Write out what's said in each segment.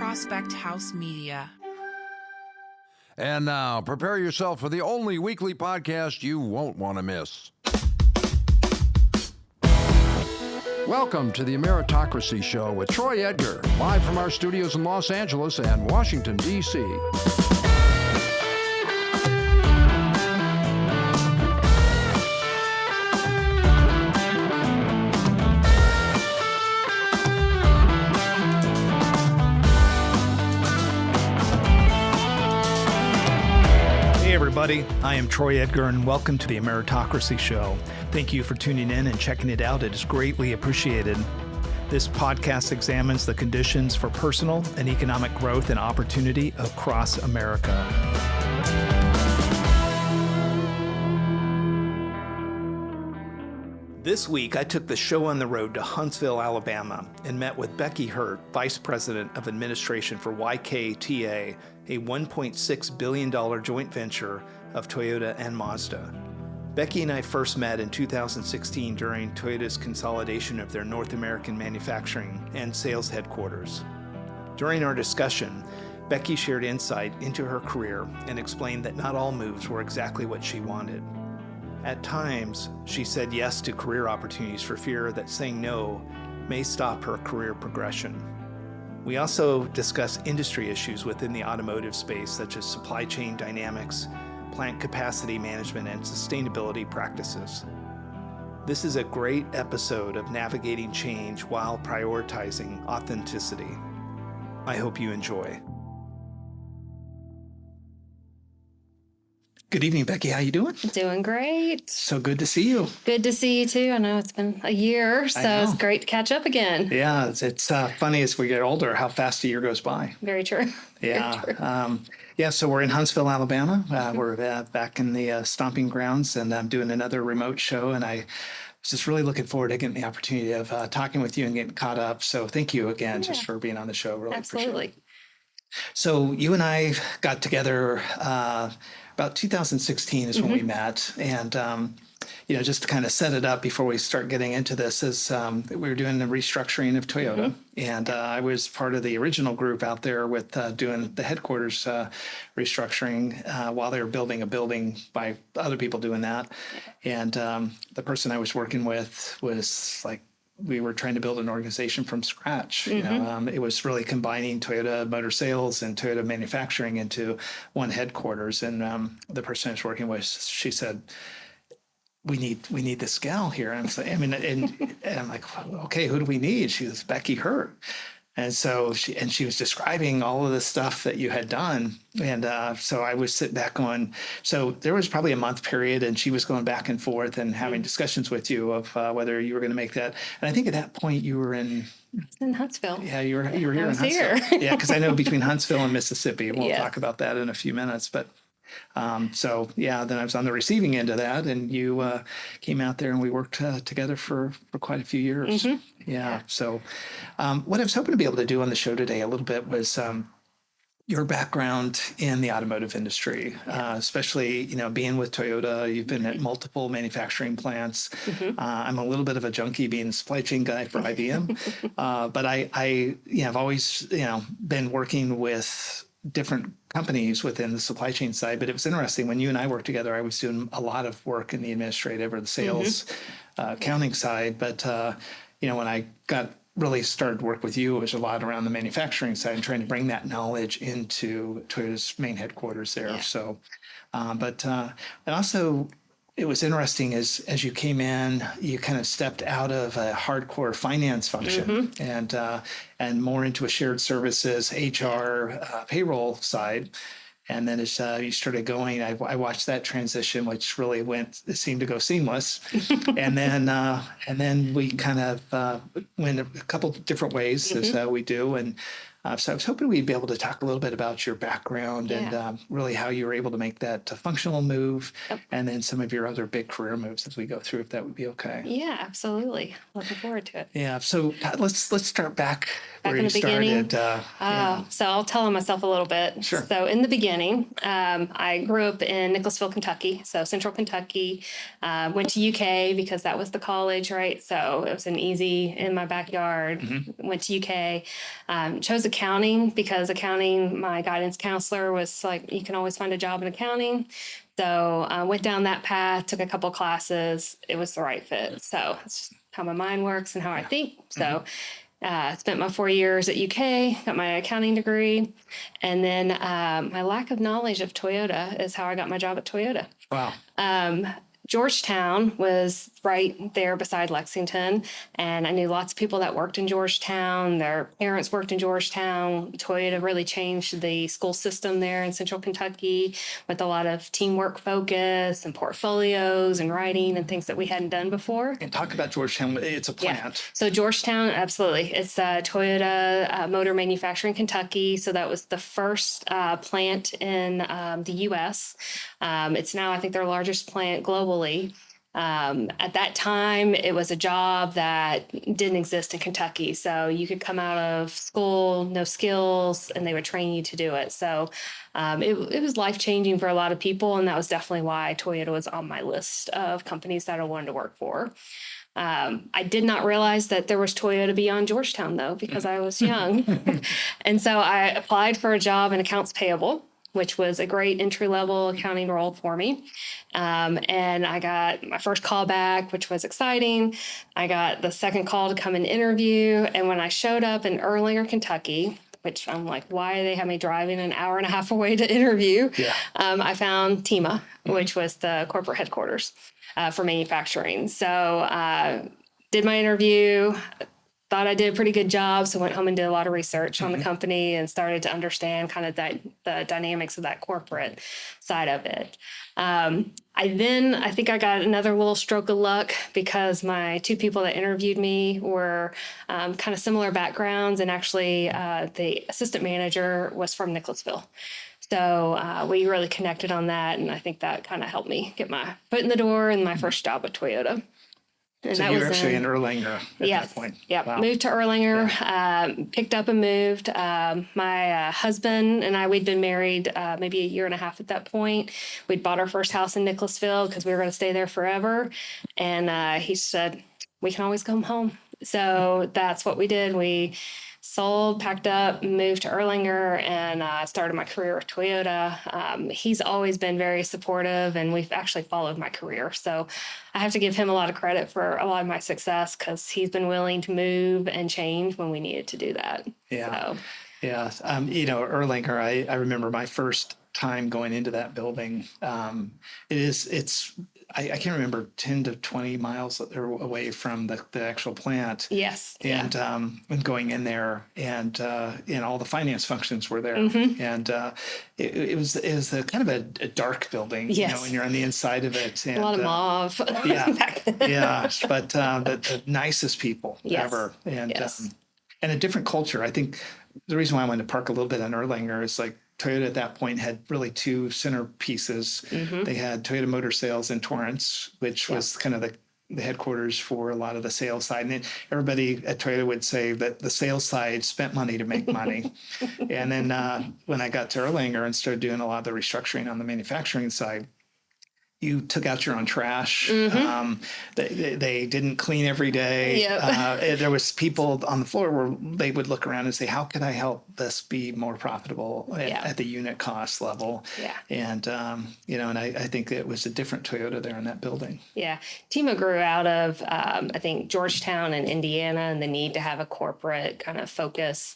Prospect House Media. And now, prepare yourself for the only weekly podcast you won't want to miss. Welcome to the Meritocracy Show with Troy Edgar, live from our studios in Los Angeles and Washington, D.C. Hey everybody, I am Troy Edgar and welcome to the Meritocracy Show. Thank you for tuning in and checking it out. It is greatly appreciated. This podcast examines the conditions for personal and economic growth and opportunity across America. This week, I took the show on the road to Huntsville, Alabama, and met with Becky Hurt, Vice President of Administration for YKTA, a $1.6 billion joint venture of Toyota and Mazda. Becky and I first met in 2016 during Toyota's consolidation of their North American manufacturing and sales headquarters. During our discussion, Becky shared insight into her career and explained that not all moves were exactly what she wanted. At times, she said yes to career opportunities for fear that saying no may stop her career progression. We also discuss industry issues within the automotive space, such as supply chain dynamics, plant capacity management, and sustainability practices. This is a great episode of navigating change while prioritizing authenticity. I hope you enjoy. Good evening, Becky. How you doing? Doing great. So good to see you. Good to see you too. I know it's been a year, so it's great to catch up again. Yeah, it's funny as we get older how fast a year goes by. Very true. Yeah. Very true. So we're in Huntsville, Alabama. We're back in the stomping grounds, and I'm doing another remote show, and I was just really looking forward to getting the opportunity of talking with you and getting caught up. So thank you again just for being on the show. Really Absolutely. appreciate it. So you and I got together about 2016 is when we met, and just to kind of set it up before we start getting into this is we were doing the restructuring of Toyota, and I was part of the original group out there with doing the headquarters restructuring while they were building a building by other people doing that, and the person I was working with was like, we were trying to build an organization from scratch. It was really combining Toyota Motor Sales and Toyota Manufacturing into one headquarters. And the person I was working with, she said, "We need this gal here." And I'm like, "Okay, who do we need?" She was Becky Hurt. And so she was describing all of the stuff that you had done. And so I was sitting back going, so there was probably a month period, and she was going back and forth and having discussions with you of whether you were going to make that. And I think at that point you were in Huntsville. Yeah, you were here in Huntsville. Here. Yeah, because I know between Huntsville and Mississippi. We'll talk about that in a few minutes. But then I was on the receiving end of that, and you came out there and we worked together for quite a few years. Yeah. So what I was hoping to be able to do on the show today a little bit was your background in the automotive industry, especially, being with Toyota. You've been at multiple manufacturing plants. I'm a little bit of a junkie being a supply chain guy for IBM. But I've always, been working with different companies within the supply chain side. But it was interesting when you and I worked together, I was doing a lot of work in the administrative or the sales accounting side. But, when I really started to work with you, it was a lot around the manufacturing side and trying to bring that knowledge into Toyota's main headquarters there. Yeah. So, and also it was interesting as you came in, you kind of stepped out of a hardcore finance function and more into a shared services, HR, payroll side. And then as you started going, I watched that transition, which really it seemed to go seamless. and then we kind of went a couple different ways as we do. And so I was hoping we'd be able to talk a little bit about your background and really how you were able to make that functional move, and then some of your other big career moves as we go through, if that would be okay. Yeah, absolutely. Looking forward to it. Yeah. So let's start back where in you the beginning. started. So I'll tell on myself a little bit. Sure. So in the beginning, I grew up in Nicholasville, Kentucky, so central Kentucky. Went to UK because that was the college, right? So it was an easy in my backyard. Went to UK. Chose a accounting because accounting, my guidance counselor was like, you can always find a job in accounting. So I went down that path, took a couple classes. It was the right fit. So it's just how my mind works and how I think. So spent my 4 years at UK, got my accounting degree. And then my lack of knowledge of Toyota is how I got my job at Toyota. Wow. Georgetown was right there beside Lexington, and I knew lots of people that worked in Georgetown. Their parents worked in Georgetown. Toyota really changed the school system there in Central Kentucky with a lot of teamwork focus and portfolios and writing and things that we hadn't done before. And talk about Georgetown. It's a plant. Yeah. So Georgetown, absolutely. It's Toyota Motor Manufacturing Kentucky. So that was the first plant in the U.S. It's now, I think, their largest plant globally. At that time, it was a job that didn't exist in Kentucky. So you could come out of school, no skills, and they would train you to do it. So it was life-changing for a lot of people. And that was definitely why Toyota was on my list of companies that I wanted to work for. I did not realize that there was Toyota beyond Georgetown, though, because I was young. And so I applied for a job in accounts payable, which was a great entry-level accounting role for me. And I got my first call back, which was exciting. I got the second call to come and interview. And when I showed up in Erlanger, Kentucky, which I'm like, why do they have me driving an hour and a half away to interview? Yeah. I found TEMA, which was the corporate headquarters for manufacturing. So did my interview, thought I did a pretty good job. So went home and did a lot of research on the company and started to understand kind of the dynamics of that corporate side of it. I think I got another little stroke of luck because my two people that interviewed me were kind of similar backgrounds. And actually the assistant manager was from Nicholasville. So we really connected on that. And I think that kind of helped me get my foot in the door in my first job at Toyota. And so that you were was actually in Erlanger at that point. Yeah, Wow. moved to Erlanger, picked up and moved. My husband and I, we'd been married maybe a year and a half at that point. We'd bought our first house in Nicholasville because we were going to stay there forever. And he said, we can always come home. So that's what we did. We sold, packed up, moved to Erlanger, and started my career with Toyota. He's always been very supportive, and we've actually followed my career. So I have to give him a lot of credit for a lot of my success because he's been willing to move and change when we needed to do that. Yeah. So. Yeah. Erlanger, I remember my first time going into that building. I can't remember, 10 to 20 miles away from the actual plant. Yes. And and going in there, and all the finance functions were there, and it was a kind of a dark building, Yes. when you're on the inside of it, and A lot of mauve. yeah, back then. yeah, but the nicest people Yes. ever, and Yes. And a different culture. I think the reason why I wanted to park a little bit on Erlanger is like Toyota at that point had really two centerpieces. They had Toyota Motor Sales in Torrance, which was kind of the headquarters for a lot of the sales side. And then everybody at Toyota would say that the sales side spent money to make money. And then when I got to Erlanger and started doing a lot of the restructuring on the manufacturing side, you took out your own trash. They didn't clean every day. Yep. There was people on the floor where they would look around and say, how can I help this be more profitable at the unit cost level? Yeah. And, and I think it was a different Toyota there in that building. Yeah. TEMA grew out of, I think, Georgetown and Indiana and the need to have a corporate kind of focus.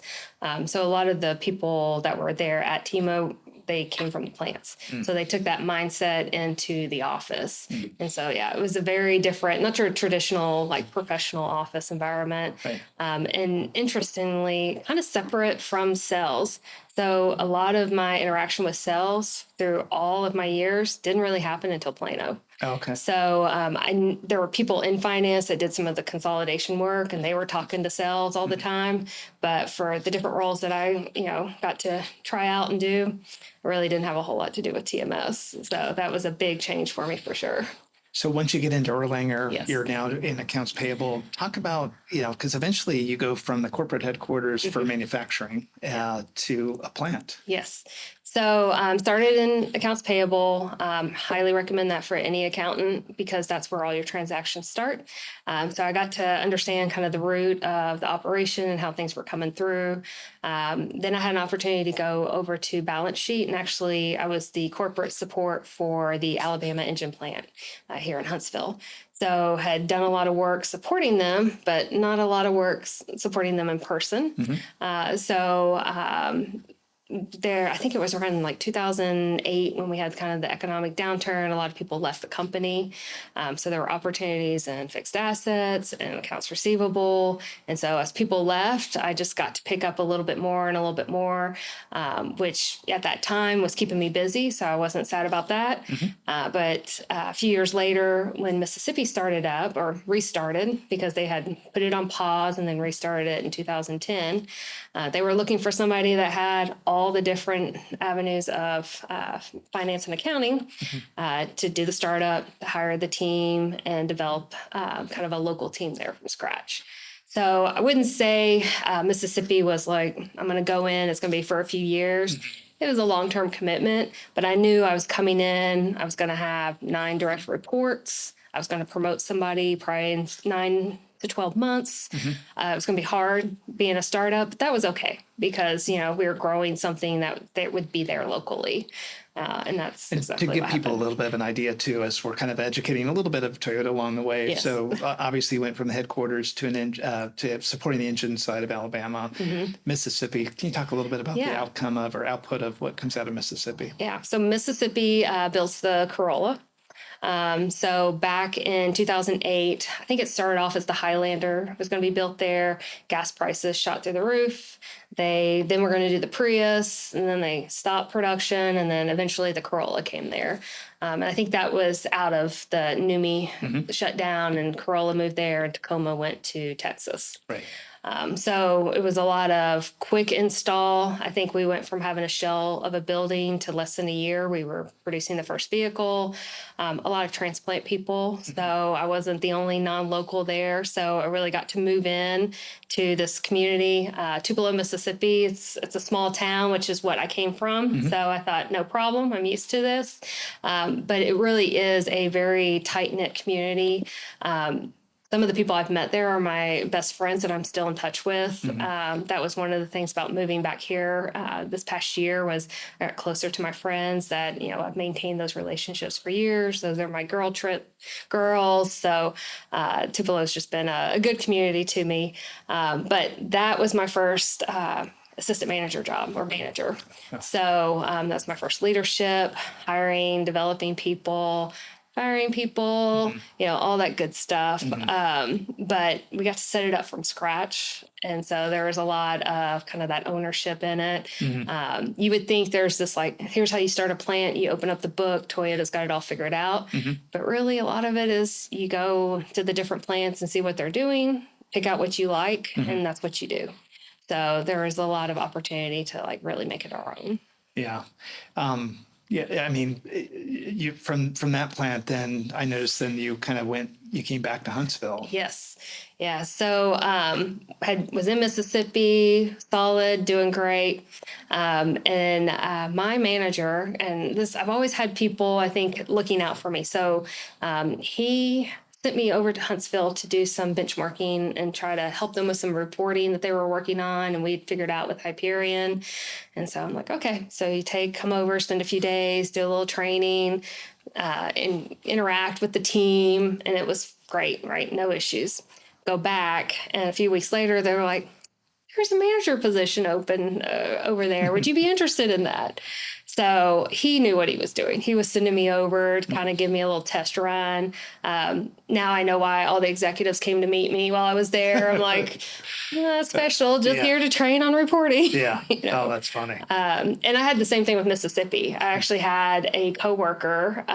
So a lot of the people that were there at TEMA, they came from the plants. So they took that mindset into the office. And so, it was a very different, not your traditional, like professional office environment. Right. And interestingly, kind of separate from sales. So a lot of my interaction with sales through all of my years didn't really happen until Plano. Oh, okay. So there were people in finance that did some of the consolidation work, and they were talking to sales all the time. But for the different roles that I, got to try out and do, I really didn't have a whole lot to do with TMS. So that was a big change for me for sure. So once you get into Erlanger, Yes. you're now in accounts payable. Talk about, because eventually you go from the corporate headquarters for manufacturing to a plant. Yes. So started in accounts payable. Highly recommend that for any accountant because that's where all your transactions start. So I got to understand kind of the root of the operation and how things were coming through. Then I had an opportunity to go over to balance sheet, and actually I was the corporate support for the Alabama engine plant here in Huntsville. So had done a lot of work supporting them, but not a lot of work supporting them in person. There, I think it was around like 2008 when we had kind of the economic downturn. A lot of people left the company. So there were opportunities in fixed assets and accounts receivable. And so as people left, I just got to pick up a little bit more and a little bit more, which at that time was keeping me busy. So I wasn't sad about that. But a few years later, when Mississippi started up or restarted, because they had put it on pause and then restarted it in 2010, they were looking for somebody that had all the different avenues of finance and accounting to do the startup, to hire the team, and develop kind of a local team there from scratch. So I wouldn't say Mississippi was like, I'm going to go in, it's going to be for a few years. It was a long-term commitment, but I knew I was coming in, I was going to have 9 direct reports. I was going to promote somebody probably in 9 to 12 months. It was going to be hard being a startup, but that was okay because, we were growing something that would be there locally. And that's exactly to give what people happened. a little bit of an idea too, as we're kind of educating a little bit of Toyota along the way. Yes. So obviously went from the headquarters to supporting the engine side of Alabama, Mississippi. Can you talk a little bit about the outcome of or output of what comes out of Mississippi? Yeah. So Mississippi builds the Corolla. So back in 2008, I think it started off as the Highlander. It was going to be built there. Gas prices shot through the roof. They then were going to do the Prius, and then they stopped production, and then eventually the Corolla came there. And I think that was out of the NUMMI shut down, and Corolla moved there, and Tacoma went to Texas. Right. So it was a lot of quick install. I think we went from having a shell of a building to less than a year. We were producing the first vehicle, a lot of transplant people. So I wasn't the only non-local there. So I really got to move in to this community, Tupelo, Mississippi. It's a small town, which is what I came from. So I thought, no problem. I'm used to this. But it really is a very tight-knit community. Some of the people I've met there are my best friends that I'm still in touch with. That was one of the things about moving back here this past year was I got closer to my friends that, I've maintained those relationships for years. Those are my girl trip girls. So Tupelo's just been a good community to me. But that was my first assistant manager job or manager. So that's my first leadership, hiring, developing people, firing people, all that good stuff. But we got to set it up from scratch. And so there was a lot of kind of that ownership in it. You would think there's this here's how you start a plant. You open up the book, Toyota's got it all figured out. But really a lot of it is you go to the different plants and see what they're doing, pick out what you like, and that's what you do. So there is a lot of opportunity to really make it our own. Yeah. Yeah, I mean, you from that plant, then I noticed then you kind of you came back to Huntsville. Yes. Yeah. So was in Mississippi, solid, doing great. And my manager, and I've always had people, I think, looking out for me. So he sent me over to Huntsville to do some benchmarking and try to help them with some reporting that they were working on, and we'd figured out with Hyperion. And so I'm like, okay, so you come over, spend a few days, do a little training, and interact with the team, and it was great, right? No issues. Go back, and a few weeks later, they were like, there's a manager position open over there. Would you be interested in that? So he knew what he was doing. He was sending me over to kind of give me a little test run. Now I know why all the executives came to meet me while I was there. I'm like, special, just here to train on reporting. Yeah. Oh, that's funny. And I had the same thing with Mississippi. I actually had a coworker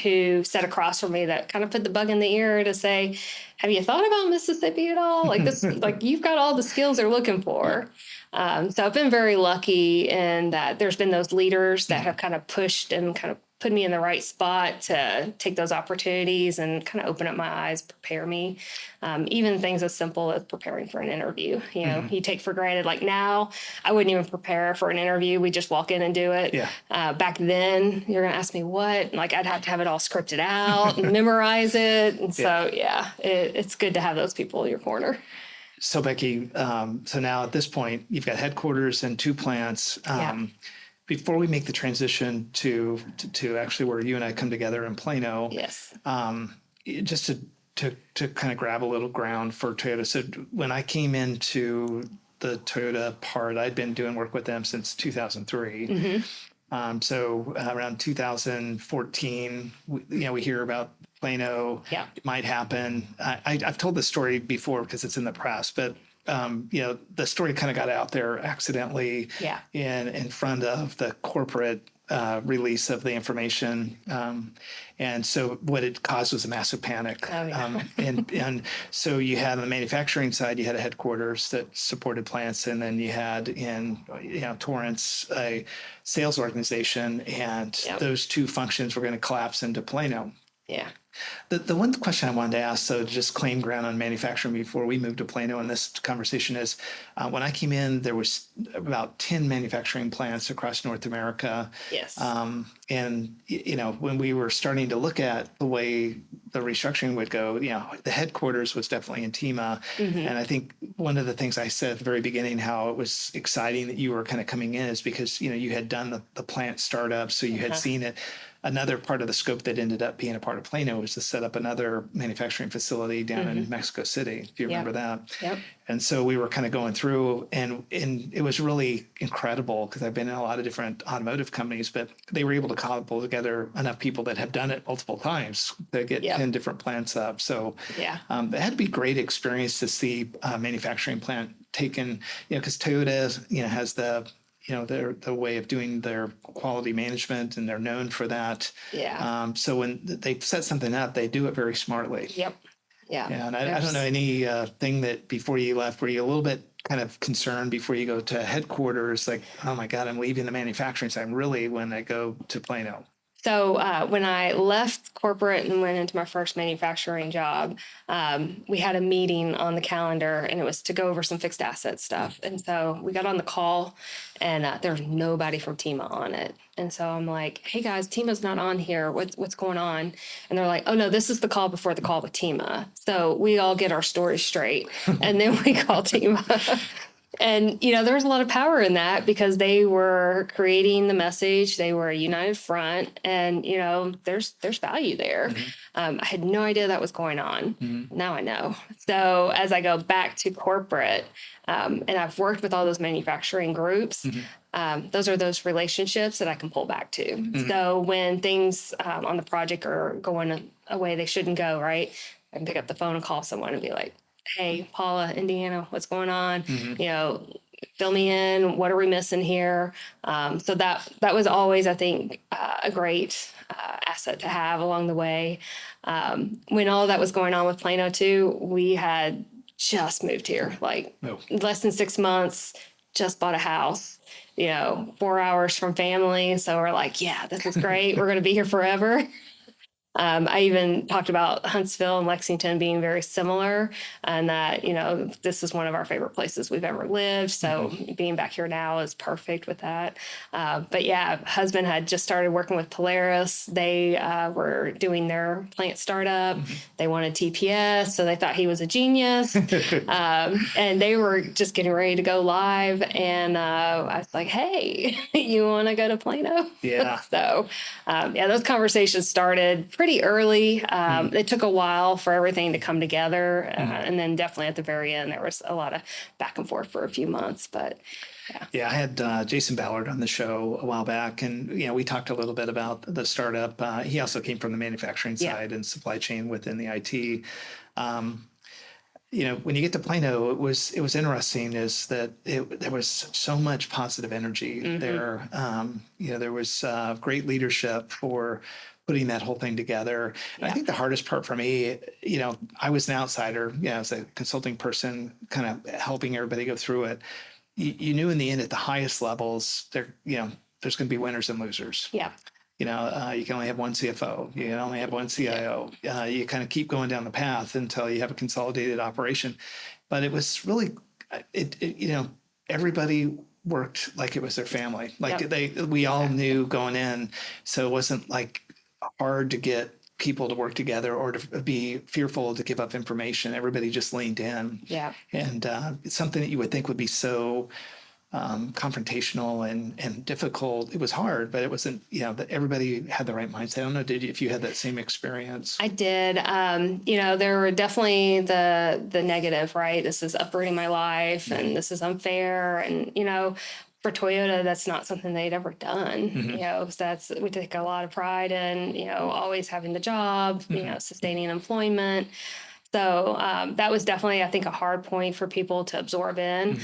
who sat across from me that kind of put the bug in the ear to say, have you thought about Mississippi at all? You've got all the skills they're looking for. So I've been very lucky in that there's been those leaders that have kind of pushed and kind of put me in the right spot to take those opportunities and kind of open up my eyes, prepare me. Even things as simple as preparing for an interview. You know, you take for granted, like now, I wouldn't even prepare for an interview. We just walk in and do it. Yeah. Back then, you're going to ask me what? Like, I'd have to have it all scripted out and memorize it. And so, it's good to have those people in your corner. So Becky, so now at this point, you've got headquarters and 2 plants. Before we make the transition to actually where you and I come together in Plano, Yes. Just to kind of grab a little ground for Toyota. So when I came into the Toyota part, I'd been doing work with them since 2003. So around 2014, we hear about Plano. Yeah. It might happen. I've told this story before because it's in the press, but the story kind of got out there accidentally in front of the corporate release of the information. And so what it caused was a massive panic. Oh, yeah. And so you had on the manufacturing side, you had a headquarters that supported plants, and then you had in Torrance a sales organization, and those 2 functions were going to collapse into Plano. Yeah. The one question I wanted to ask, so just claim ground on manufacturing before we moved to Plano in this conversation is, when I came in, there was about 10 manufacturing plants across North America. Yes. And, when we were starting to look at the way the restructuring would go, the headquarters was definitely in Tema. And I think one of the things I said at the very beginning, how it was exciting that you were kind of coming in, is because, you had done the plant startup. So you had seen it. Another part of the scope that ended up being a part of Plano was to set up another manufacturing facility down in Mexico City, if you remember that. Yep. And so we were kind of going through, and it was really incredible because I've been in a lot of different automotive companies, but they were able to cobble together enough people that have done it multiple times to get 10 different plants up. So it had to be a great experience to see a manufacturing plant taken, because Toyota, has the way of doing their quality management, and they're known for that. Yeah. So when they set something up, they do it very smartly. Yep. Yeah. And I don't know any thing that before you left, were you a little bit kind of concerned before you go to headquarters, like, oh my God, I'm leaving the manufacturing side, really, when I go to Plano? So when I left corporate and went into my first manufacturing job, we had a meeting on the calendar, and it was to go over some fixed asset stuff. And so we got on the call, and there's nobody from Tema on it. And so I'm like, hey guys, Tema's not on here. What's going on? And they're like, oh no, this is the call before the call with Tema. So we all get our stories straight, and then we call Tema. And, there was a lot of power in that because they were creating the message. They were a united front, and, there's value there. I had no idea that was going on. Now I know. So as I go back to corporate, and I've worked with all those manufacturing groups, those are those relationships that I can pull back to. So when things on the project are going a way they shouldn't go, right, I can pick up the phone and call someone and be like, hey, Paula, Indiana, what's going on? Fill me in. What are we missing here? So that was always, I think, a great asset to have along the way. When all that was going on with Plano too, we had just moved here, less than 6 months, just bought a house, 4 hours from family. So we're like, yeah, this is great. We're going to be here forever. I even talked about Huntsville and Lexington being very similar, and that, this is one of our favorite places we've ever lived. So being back here now is perfect with that. But yeah, husband had just started working with Polaris. They were doing their plant startup. They wanted TPS, so they thought he was a genius. And they were just getting ready to go live. And I was like, hey, you want to go to Plano? Yeah. So those conversations started pretty early. It took a while for everything to come together. And then definitely at the very end, there was a lot of back and forth for a few months, but yeah. I had Jason Ballard on the show a while back, and, we talked a little bit about the startup. He also came from the manufacturing side and supply chain within the IT. When you get to Plano, it was interesting is that there was so much positive energy there. There was great leadership for putting that whole thing together. And I think the hardest part for me, I was an outsider, as a consulting person, kind of helping everybody go through it. You knew in the end at the highest levels, there's going to be winners and losers. Yeah. you can only have one CFO, you can only have one CIO. You kind of keep going down the path until you have a consolidated operation. But it was really, everybody worked like it was their family. Like we all knew going in, so it wasn't like hard to get people to work together or to be fearful to give up information. Everybody just leaned in. Yeah. And it's something that you would think would be so confrontational and difficult. It was hard, but it wasn't, that everybody had the right mindset. I don't know, if you had that same experience? I did. There were definitely the negative, right? This is uprooting my life and this is unfair. And, for Toyota, that's not something they'd ever done. We take a lot of pride in, always having the job, sustaining employment. So that was definitely, I think, a hard point for people to absorb in.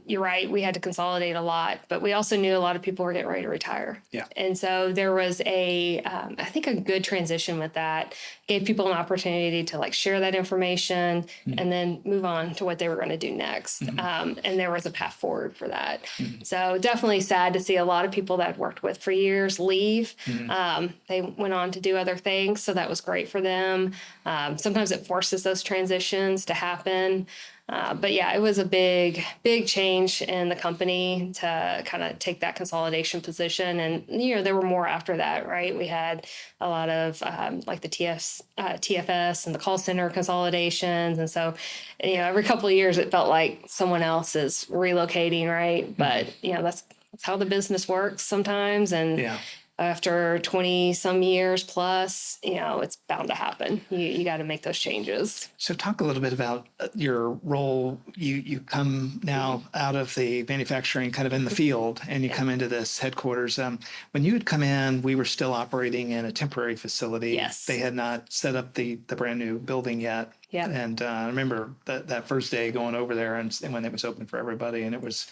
You're right. We had to consolidate a lot, but we also knew a lot of people were getting ready to retire. Yeah. And so there was I think, a good transition with that. Gave people an opportunity to share that information and then move on to what they were going to do next. And there was a path forward for that. So definitely sad to see a lot of people that I'd worked with for years leave. They went on to do other things. So that was great for them. Sometimes it forces those transitions to happen. But yeah, it was a big change in the company to kind of take that consolidation position. And, there were more after that, right? We had a lot of the TFS and the call center consolidations. And so, every couple of years, it felt like someone else is relocating, right? But, that's how the business works sometimes. And after 20 some years plus, it's bound to happen. You got to make those changes. So talk a little bit about your role. You come now out of the manufacturing kind of in the field and you come into this headquarters. When you had come in, we were still operating in a temporary facility. Yes. They had not set up the brand new building yet. Yeah. And I remember that first day going over there and when it was open for everybody, and it was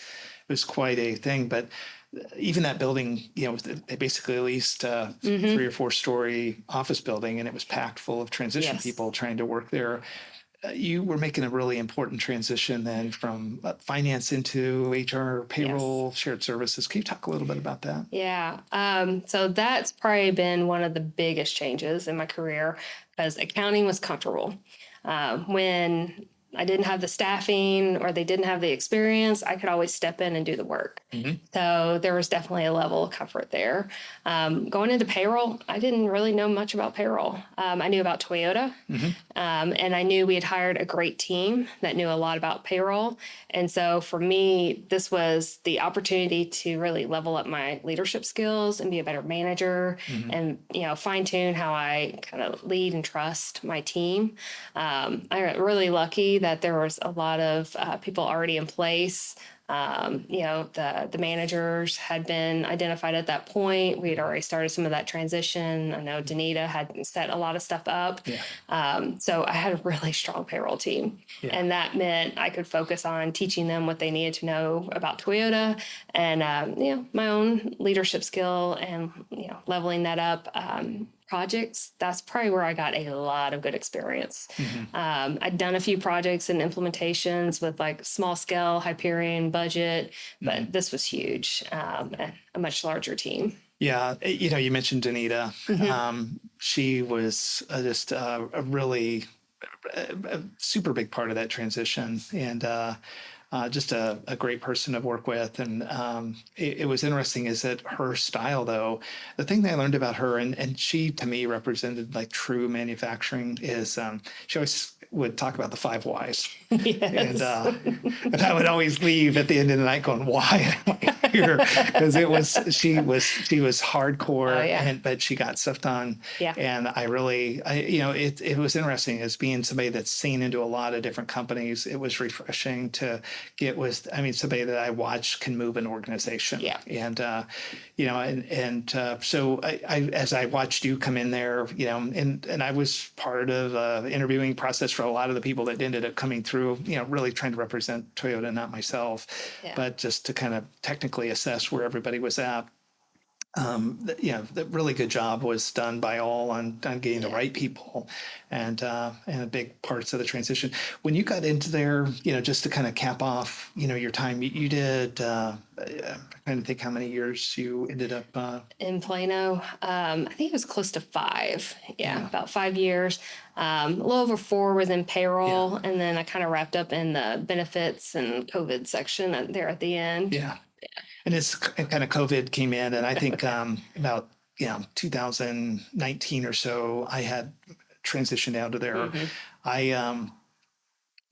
quite a thing. But even that building, they basically leased 3 or 4 story office building, and it was packed full of transition people trying to work there. You were making a really important transition then from finance into HR, payroll, shared services. Can you talk a little bit about that? Yeah. So that's probably been one of the biggest changes in my career, because accounting was comfortable. When I didn't have the staffing or they didn't have the experience, I could always step in and do the work. So there was definitely a level of comfort there. Going into payroll, I didn't really know much about payroll. I knew about Toyota, and I knew we had hired a great team that knew a lot about payroll. And so for me, this was the opportunity to really level up my leadership skills and be a better manager and, fine tune how I kind of lead and trust my team. I got really lucky that there was a lot of people already in place. The managers had been identified at that point. We had already started some of that transition. I know Danita had set a lot of stuff up. So I had a really strong payroll team. And that meant I could focus on teaching them what they needed to know about Toyota and, my own leadership skill and, leveling that up. Projects, that's probably where I got a lot of good experience. I'd done a few projects and implementations with small scale, Hyperion budget, but this was huge, a much larger team. Yeah. You mentioned Danita. She was just a really super big part of that transition. And just a great person to work with. And it was interesting is that her style, though, the thing that I learned about her, and she, to me, represented true manufacturing, is she always would talk about the 5 whys. And I would always leave at the end of the night going, why am I here? Because she was hardcore, but she got stuff done. And I really, it was interesting as being somebody that's seen into a lot of different companies. It was refreshing to get somebody that I watched can move an organization. And, so I as I watched you come in there, and I was part of the interviewing process for a lot of the people that ended up coming through, really trying to represent Toyota, not myself, but just to kind of technically assess where everybody was at. the really good job was done by all on getting the right people and big parts of the transition. When you got into there, just to kind of cap off, your time, you did, I'm trying to think how many years you ended up. In Plano. I think it was close to 5. Yeah, about 5 years. A little over 4 was in payroll, and then I kind of wrapped up in the benefits and COVID section there at the end. Yeah. And it's kind of COVID came in, and I think about 2019 or so, I had transitioned out of there. Mm-hmm.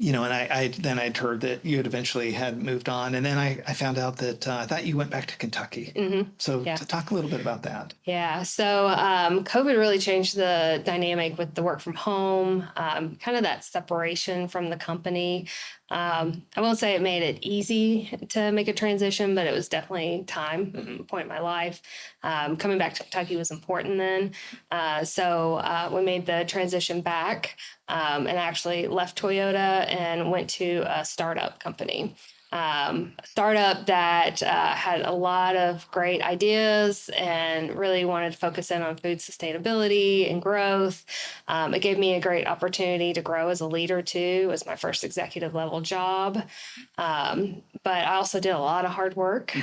And I'd heard that you had eventually had moved on, and then I found out that I thought you went back to Kentucky. Mm-hmm. So to talk a little bit about that. Yeah. So COVID really changed the dynamic with the work from home, kind of that separation from the company. I won't say it made it easy to make a transition, but it was definitely time, point in my life. Coming back to Kentucky was important then. So we made the transition back and actually left Toyota and went to a startup company. Startup that had a lot of great ideas and really wanted to focus in on food sustainability and growth. It gave me a great opportunity to grow as a leader too. It was my first executive level job. But I also did a lot of hard work.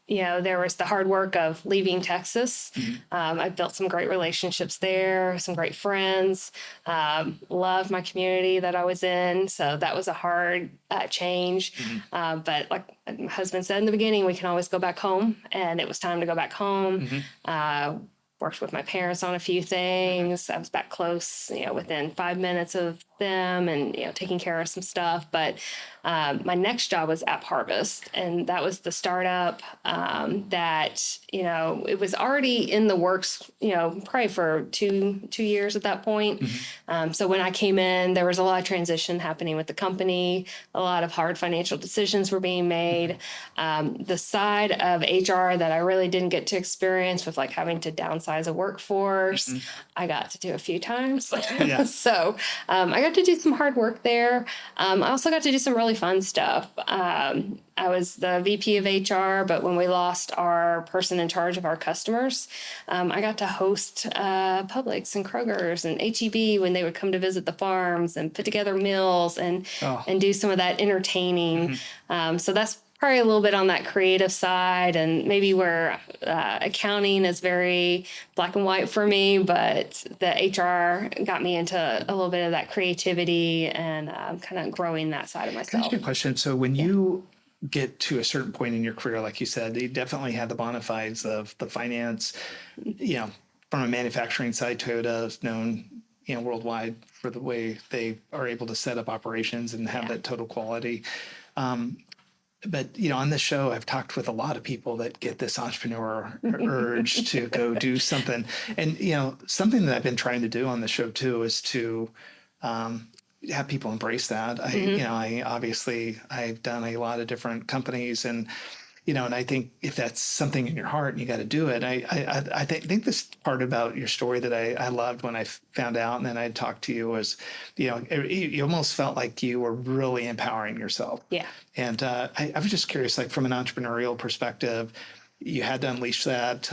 There was the hard work of leaving Texas. I built some great relationships there, some great friends, loved my community that I was in. So that was a hard change. But like my husband said in the beginning, we can always go back home. And it was time to go back home. Worked with my parents on a few things. I was back close, within 5 minutes of them and, taking care of some stuff. But my next job was App Harvest, and that was the startup that, it was already in the works, probably for two years at that point. So when I came in, there was a lot of transition happening with the company. A lot of hard financial decisions were being made. The side of HR that I really didn't get to experience with like having to downsize a workforce, I got to do a few times. So I got to do some hard work there. I also got to do some really fun stuff. I was the VP of HR, but when we lost our person in charge of our customers, I got to host Publix and Kroger's and H-E-B when they would come to visit the farms and put together meals and do some of that entertaining. So that's probably a little bit on that creative side, and maybe where accounting is very black and white for me, but the HR got me into a little bit of that creativity and kind of growing that side of myself. Can I ask you a question? So when you get to a certain point in your career, like you said, you definitely had the bona fides of the finance, from a manufacturing side. Toyota is known, worldwide for the way they are able to set up operations and have that total quality. But, on this show, I've talked with a lot of people that get this entrepreneur urge to go do something. And, something that I've been trying to do on the show, too, is to have people embrace that. I've done a lot of different companies and I think if that's something in your heart and you got to do it, I think this part about your story that I loved when I found out and then I talked to you was, you almost felt like you were really empowering yourself. Yeah. And I was just curious, like from an entrepreneurial perspective, you had to unleash that.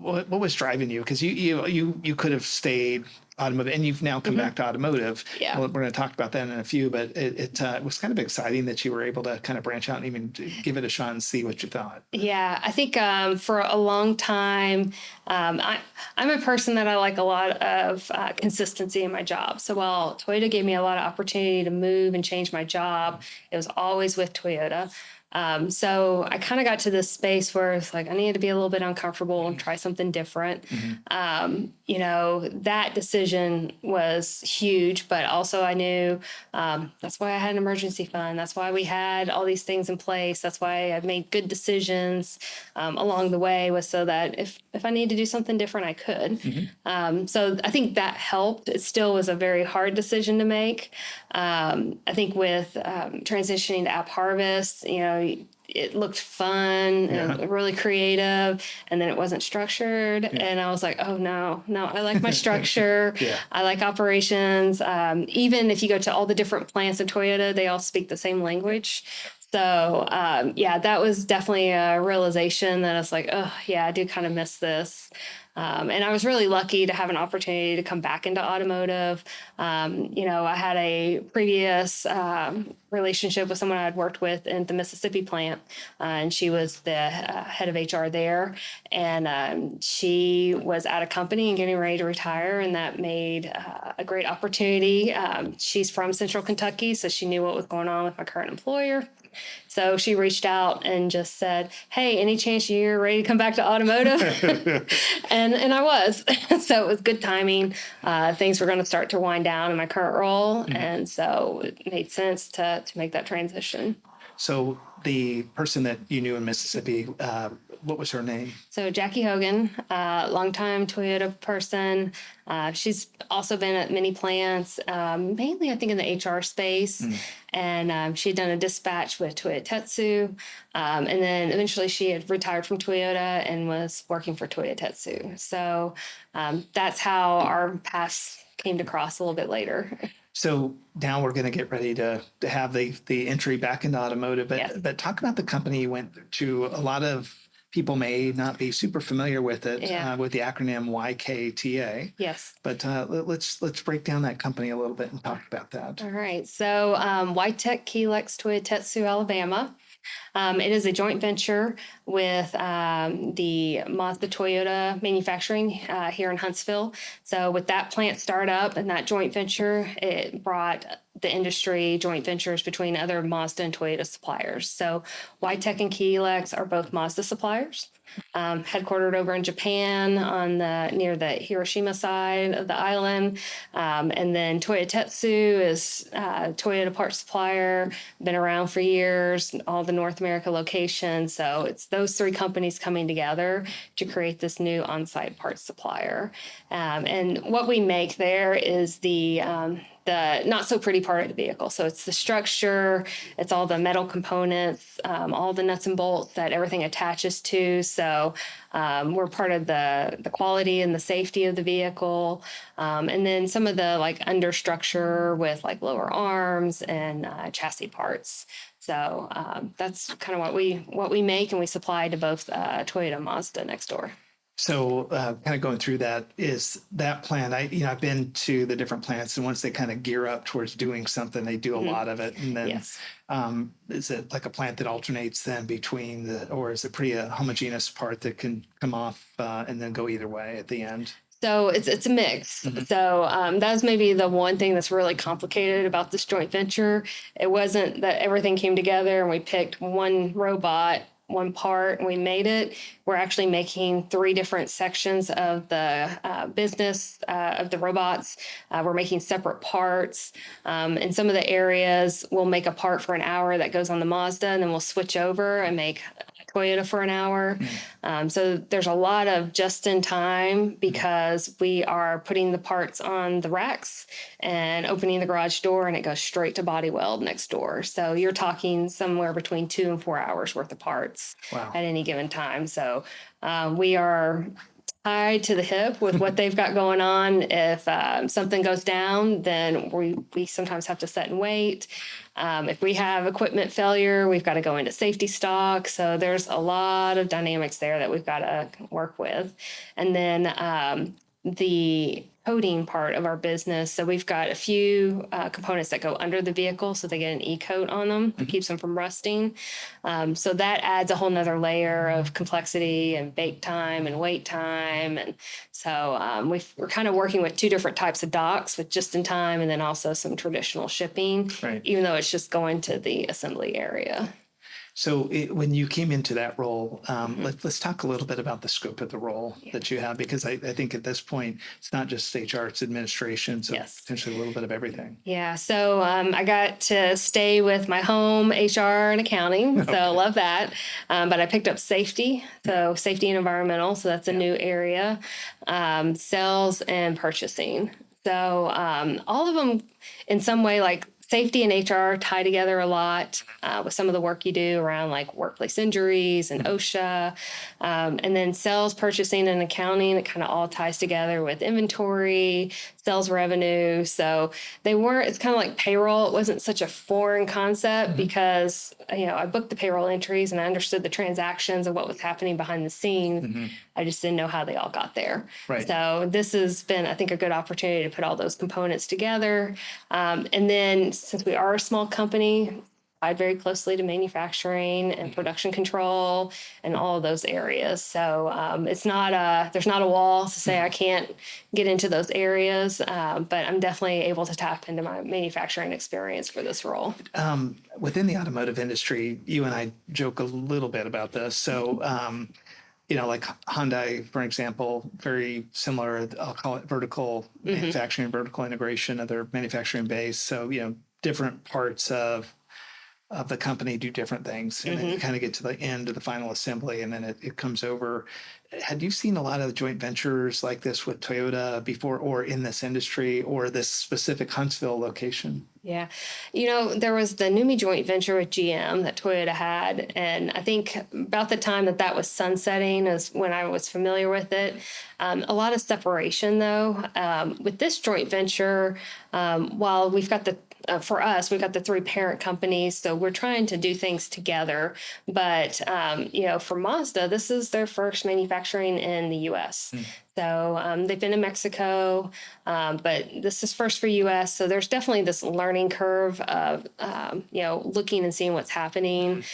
What was driving you? Because you could have stayed automotive, and you've now come back to automotive. Yeah. We're going to talk about that in a few, but it was kind of exciting that you were able to kind of branch out and even give it a shot and see what you thought. Yeah, I think for a long time, I'm a person that I like a lot of consistency in my job. So while Toyota gave me a lot of opportunity to move and change my job, it was always with Toyota. So I kind of got to this space where it's like I needed to be a little bit uncomfortable and try something different. That decision was huge, but also I knew that's why I had an emergency fund. That's why we had all these things in place. That's why I made good decisions along the way, was so that if I needed to do something different, I could. So I think that helped. It still was a very hard decision to make. I think with transitioning to App Harvest, it looked fun and really creative, and then it wasn't structured. And I was like, oh no, I like my structure. I like operations. Even if you go to all the different plants in Toyota, they all speak the same language. So, yeah, that was definitely a realization that I was like, oh, yeah, I do kind of miss this. And I was really lucky to have an opportunity to come back into automotive. I had a previous relationship with someone I'd worked with in the Mississippi plant, and she was the head of HR there. And she was at a company and getting ready to retire, and that made a great opportunity. She's from Central Kentucky, so she knew what was going on with my current employer. So she reached out and just said, "Hey, any chance you're ready to come back to automotive?" and I was. So it was good timing. Things were going to start to wind down in my current role, and so it made sense to make that transition. So the person that you knew in Mississippi, what was her name? So Jackie Hogan, longtime Toyota person. She's also been at many plants, mainly I think in the HR space. And she had done a dispatch with Toyota Tetsu. And then eventually she had retired from Toyota and was working for Toyota Tetsu. So that's how our paths came to cross a little bit later. So now we're going to get ready to have the entry back into automotive, but talk about the company you went to. A lot of people may not be super familiar with it, with the acronym YKTA. Yes. But let's break down that company a little bit and talk about that. All right. So YTech Kelex Toyota Tetsu, Alabama. It is a joint venture with the Mazda Toyota manufacturing here in Huntsville. So with that plant startup and that joint venture, it brought the industry joint ventures between other Mazda and Toyota suppliers. So YTech and Kelex are both Mazda suppliers. Headquartered over in Japan near the Hiroshima side of the island. And then Toyota Tetsu is a Toyota parts supplier, been around for years, all the North America locations. So it's those three companies coming together to create this new on-site parts supplier. And what we make there is the not so pretty part of the vehicle. So it's the structure, it's all the metal components, all the nuts and bolts that everything attaches to. So we're part of the quality and the safety of the vehicle. And then some of the understructure with lower arms and chassis parts. So that's kind of what we make, and we supply to both Toyota and Mazda next door. So kind of going through that, is that plant, I've been to the different plants, and once they kind of gear up towards doing something, they do a lot of it. And then is it like a plant that alternates then between or is it pretty homogeneous part that can come off and then go either way at the end? So it's a mix. So that's maybe the one thing that's really complicated about this joint venture. It wasn't that everything came together and we picked one robot, one part, and we made it. We're actually making 3 different sections of the business of the robots. We're making separate parts. In some of the areas, we'll make a part for an hour that goes on the Mazda, and then we'll switch over and make Toyota for an hour. So there's a lot of just in time because we are putting the parts on the racks and opening the garage door, and it goes straight to body weld next door. So you're talking somewhere between 2 and 4 hours worth of parts at any given time. So we are tied to the hip with what they've got going on. If something goes down, then we sometimes have to sit and wait. If we have equipment failure, we've got to go into safety stock. So there's a lot of dynamics there that we've got to work with. And then the coating part of our business. So we've got a few components that go under the vehicle, so they get an E-coat on them that keeps them from rusting. So that adds a whole nother layer of complexity and bake time and wait time. And so we're kind of working with 2 different types of docks, with just in time and then also some traditional shipping, even though it's just going to the assembly area. So when you came into that role, let's talk a little bit about the scope of the role that you have, because I think at this point, it's not just HR, it's administration, so potentially a little bit of everything. Yeah, so I got to stay with my home, HR and accounting, so I love that. But I picked up safety, so safety and environmental, so that's a new area, sales and purchasing. So all of them in some way, safety and HR tie together a lot with some of the work you do around like workplace injuries and OSHA. And then sales, purchasing, and accounting, it kind of all ties together with inventory, sales revenue. So it's kind of like payroll. It wasn't such a foreign concept because, I booked the payroll entries and I understood the transactions and what was happening behind the scenes. I just didn't know how they all got there. Right. So this has been, I think, a good opportunity to put all those components together. And then since we are a small company, tied very closely to manufacturing and production control and all of those areas. So there's not a wall to say I can't get into those areas, but I'm definitely able to tap into my manufacturing experience for this role. Within the automotive industry, you and I joke a little bit about this. So, like Hyundai, for example, very similar, I'll call it vertical manufacturing, vertical integration of their manufacturing base. So, different parts of the company do different things, and then you kind of get to the end of the final assembly, and then it comes over. Had you seen a lot of joint ventures like this with Toyota before, or in this industry, or this specific Huntsville location? Yeah. There was the NUMMI joint venture with GM that Toyota had. And I think about the time that was sunsetting is when I was familiar with it. A lot of separation, though. With this joint venture, while we've got for us, we've got the three parent companies, so we're trying to do things together. But, for Mazda, this is their first manufacturing in the U.S. So they've been in Mexico, but this is first for U.S. So there's definitely this learning curve of, looking and seeing what's happening.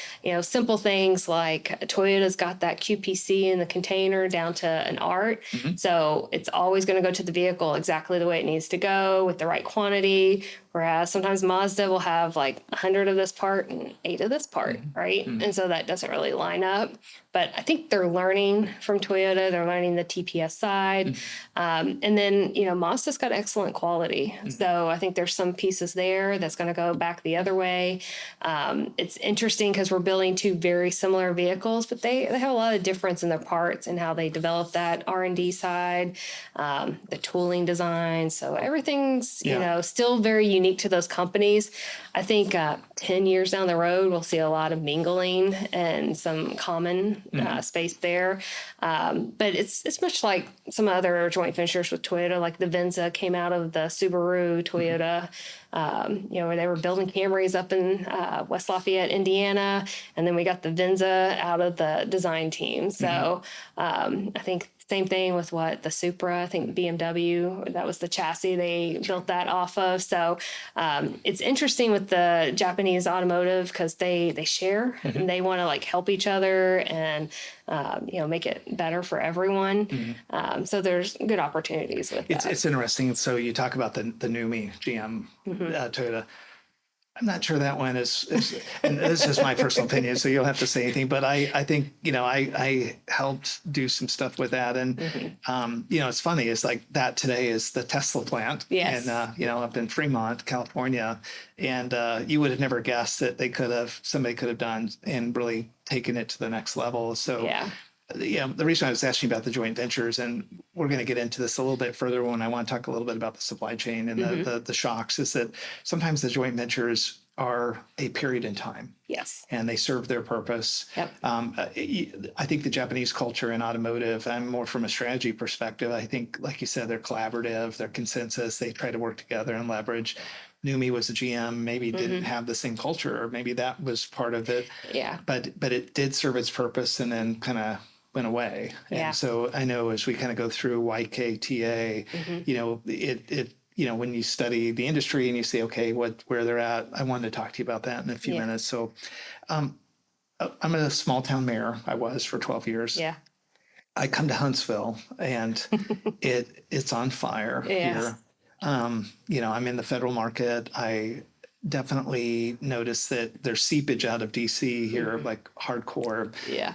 Simple things like Toyota's got that QPC in the container down to an art. So it's always going to go to the vehicle exactly the way it needs to go with the right quantity. Whereas sometimes Mazda will have like 100 of this part and 8 of this part, right? And so that doesn't really line up. But I think they're learning from Toyota. They're learning the TPS side. And then, Mazda's got excellent quality. So I think there's some pieces there that's going to go back the other way. It's interesting because we're building two very similar vehicles, but they have a lot of difference in their parts and how they develop that R&D side, the tooling design. So everything's, still very unique to those companies. I think 10 years down the road, we'll see a lot of mingling and some common space there. But it's much like some other joint ventures with Toyota, like the Venza came out of the Subaru Toyota, where they were building Camrys up in West Lafayette, Indiana. And then we got the Venza out of the design team. So I think same thing with the Supra, I think BMW, that was the chassis they built that off of. So it's interesting with the Japanese automotive because they share and they want to like help each other and, make it better for everyone. So there's good opportunities with that. It's interesting. So you talk about the NUMMI GM Toyota. I'm not sure that one is and this is my personal opinion, so you'll have to say anything, but I think, I helped do some stuff with that. And, it's funny. It's like that today is the Tesla plant. Yes. And, up in Fremont, California. And you would have never guessed that somebody could have done and really taken it to the next level. So, the reason I was asking about the joint ventures, and we're going to get into this a little bit further when I want to talk a little bit about the supply chain and the shocks, is that sometimes the joint ventures are a period in time. Yes. And they serve their purpose. Yep. I think the Japanese culture in automotive, I'm more from a strategy perspective. I think, like you said, they're collaborative, they're consensus, they try to work together and leverage. NUMMI was a GM, maybe didn't have the same culture, or maybe that was part of it. Yeah. But it did serve its purpose and then kind of went away. Yeah. And so I know as we kind of go through YKTA, when you study the industry and you say, okay, where they're at, I wanted to talk to you about that in a few minutes. So I'm a small town mayor. I was for 12 years. Yeah. I come to Huntsville and it's on fire here. I'm in the federal market. I definitely noticed that there's seepage out of DC here, like hardcore. Yeah.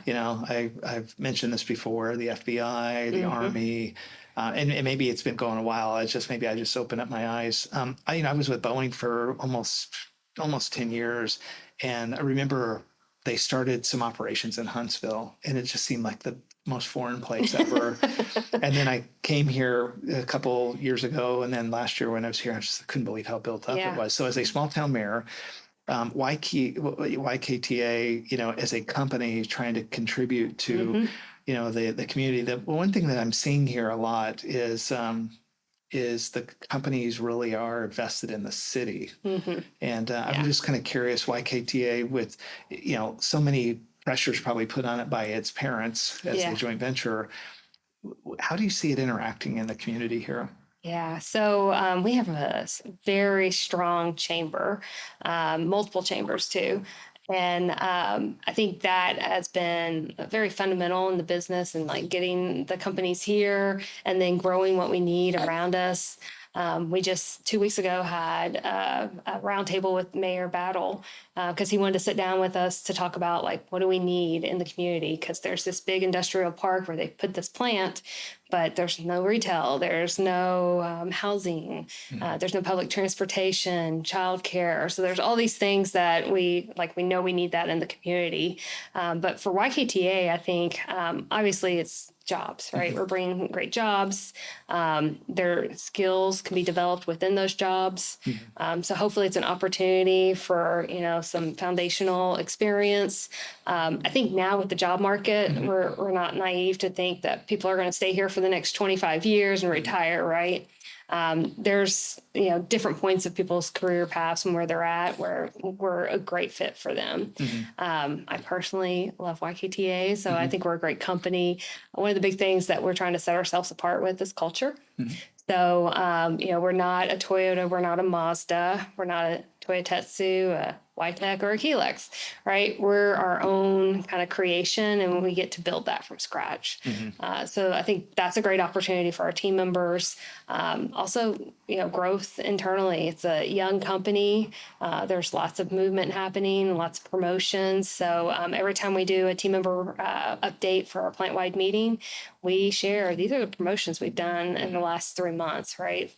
I've mentioned this before, the FBI, the Army, and maybe it's been going a while. I just opened up my eyes. I was with Boeing for almost 10 years. And I remember they started some operations in Huntsville, and it just seemed like the most foreign place ever. And then I came here a couple years ago, and then last year when I was here, I just couldn't believe how built up it was. So as a small town mayor, YKTA, as a company trying to contribute to, the community. The one thing that I'm seeing here a lot is the companies really are vested in the city. And I'm just kind of curious, YKTA with, so many pressures probably put on it by its parents as a joint venture. How do you see it interacting in the community here? Yeah, so we have a very strong chamber, multiple chambers too. And I think that has been very fundamental in the business and like getting the companies here and then growing what we need around us. We just 2 weeks ago had a roundtable with Mayor Battle because he wanted to sit down with us to talk about like what do we need in the community, because there's this big industrial park where they put this plant, but there's no retail, there's no housing, there's no public transportation, childcare. So there's all these things that we know we need that in the community. But for YKTA, I think obviously it's jobs, right? We're bringing great jobs. Their skills can be developed within those jobs. So hopefully it's an opportunity for, some foundational experience. I think now with the job market, we're not naive to think that people are going to stay here for the next 25 years and retire, right? There's, different points of people's career paths and where they're at, where we're a great fit for them. I personally love YKTA, so I think we're a great company. One of the big things that we're trying to set ourselves apart with is culture. So, we're not a Toyota, we're not a Mazda, we're not a Toyotetsu, a YTech, or a Helix, right? We're our own kind of creation, and we get to build that from scratch. So I think that's a great opportunity for our team members. Also, growth internally. It's a young company. There's lots of movement happening, lots of promotions. So every time we do a team member update for our plant-wide meeting, we share these are the promotions we've done in the last 3 months, right?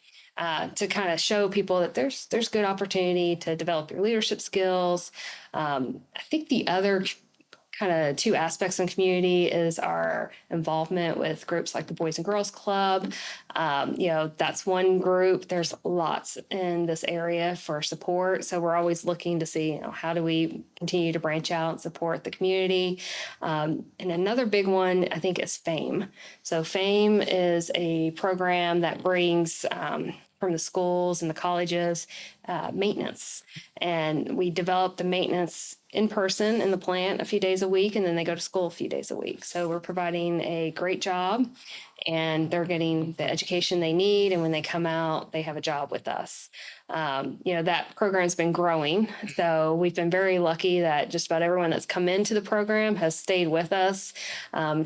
To kind of show people that there's good opportunity to develop your leadership skills. I think the other kind of two aspects in community is our involvement with groups like the Boys and Girls Club. That's one group. There's lots in this area for support. So we're always looking to see, how do we continue to branch out and support the community? And another big one, I think, is FAME. So FAME is a program that brings from the schools and the colleges, maintenance. And we develop the maintenance in person in the plant a few days a week, and then they go to school a few days a week. So we're providing a great job, and they're getting the education they need. And when they come out, they have a job with us. That program's been growing. So we've been very lucky that just about everyone that's come into the program has stayed with us,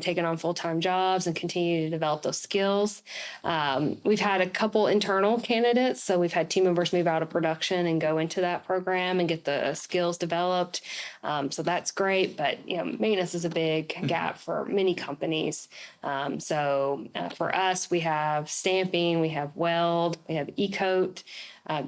taken on full-time jobs, and continue to develop those skills. We've had a couple internal candidates. So we've had team members move out of production and go into that program and get the skills developed. So that's great. But, maintenance is a big gap for many companies. So for us, we have stamping, we have weld, we have e-coat,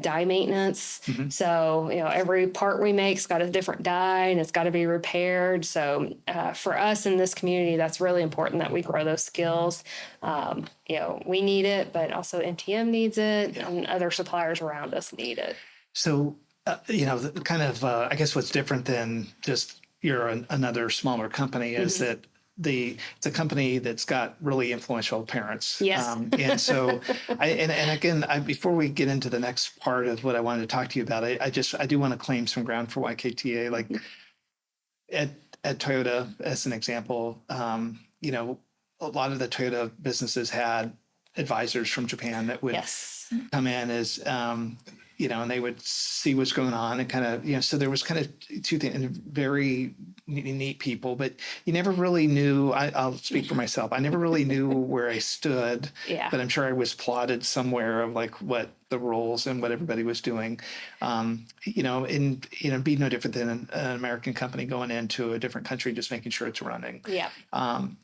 die maintenance. So, every part we make's got a different die and it's got to be repaired. So for us in this community, that's really important that we grow those skills. We need it, but also NTM needs it, and other suppliers around us need it. So, I guess what's different than just you're another smaller company is that it's a company that's got really influential parents. Yes. And so again, before we get into the next part of what I wanted to talk to you about, I do want to claim some ground for YKTA. Like at Toyota, as an example, a lot of the Toyota businesses had advisors from Japan that would come in as, and they would see what's going on and kind of, so there was kind of two things, very neat people, but you never really knew, I'll speak for myself. I never really knew where I stood, but I'm sure I was plotted somewhere of like what the roles and what everybody was doing, and be no different than an American company going into a different country, just making sure it's running.